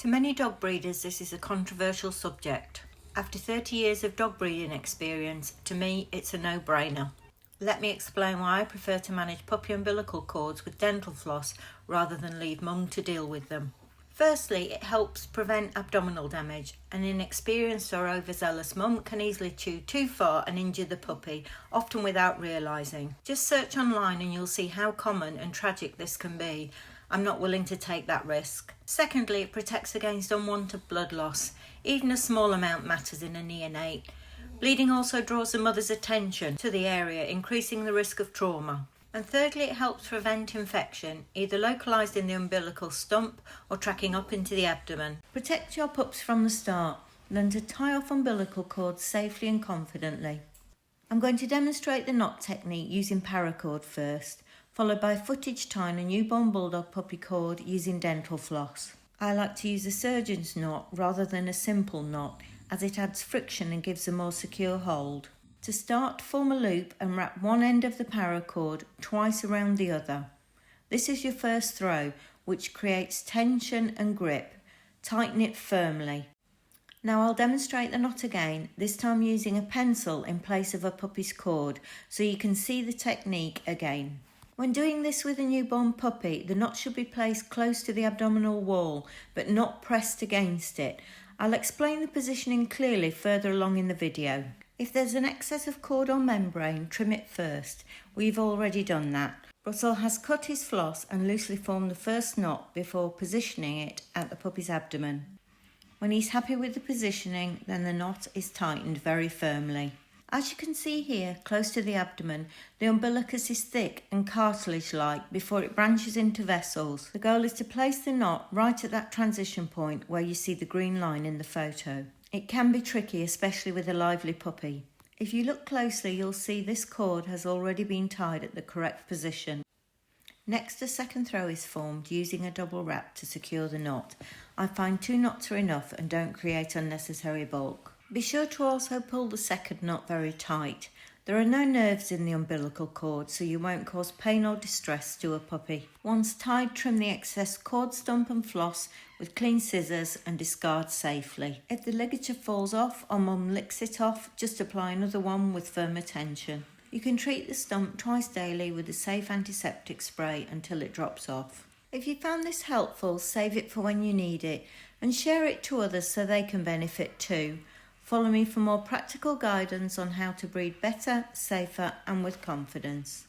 To many dog breeders, this is a controversial subject. After 30 years of dog breeding experience, to me it's a no-brainer. Let me explain why I prefer to manage puppy umbilical cords with dental floss rather than leave mum to deal with them. Firstly, it helps prevent abdominal damage. An inexperienced or overzealous mum can easily chew too far and injure the puppy, often without realising. Just search online and you'll see how common and tragic this can be. I'm not willing to take that risk. Secondly, it protects against unwanted blood loss. Even a small amount matters in a neonate. Bleeding also draws the mother's attention to the area, increasing the risk of trauma. And thirdly, it helps prevent infection, either localised in the umbilical stump or tracking up into the abdomen. Protect your pups from the start. Learn to tie off umbilical cords safely and confidently. I'm going to demonstrate the knot technique using paracord first, followed by footage tying a newborn bulldog puppy cord using dental floss. I like to use a surgeon's knot rather than a simple knot, as it adds friction and gives a more secure hold. To start, form a loop and wrap one end of the paracord twice around the other. This is your first throw, which creates tension and grip. Tighten it firmly. Now I'll demonstrate the knot again, this time using a pencil in place of a puppy's cord, so you can see the technique again. When doing this with a newborn puppy, the knot should be placed close to the abdominal wall, but not pressed against it. I'll explain the positioning clearly further along in the video. If there's an excess of cord or membrane, trim it first. We've already done that. Russell has cut his floss and loosely formed the first knot before positioning it at the puppy's abdomen. When he's happy with the positioning, then the knot is tightened very firmly. As you can see here, close to the abdomen, the umbilicus is thick and cartilage-like before it branches into vessels. The goal is to place the knot right at that transition point where you see the green line in the photo. It can be tricky, especially with a lively puppy. If you look closely, you'll see this cord has already been tied at the correct position. Next, a second throw is formed using a double wrap to secure the knot. I find 2 knots are enough and don't create unnecessary bulk. Be sure to also pull the second knot very tight. There are no nerves in the umbilical cord, so you won't cause pain or distress to a puppy. Once tied, trim the excess cord stump and floss with clean scissors and discard safely. If the ligature falls off or mum licks it off, just apply another one with firmer tension. You can treat the stump twice daily with a safe antiseptic spray until it drops off. If you found this helpful, save it for when you need it and share it to others so they can benefit too. Follow me for more practical guidance on how to breed better, safer and with confidence.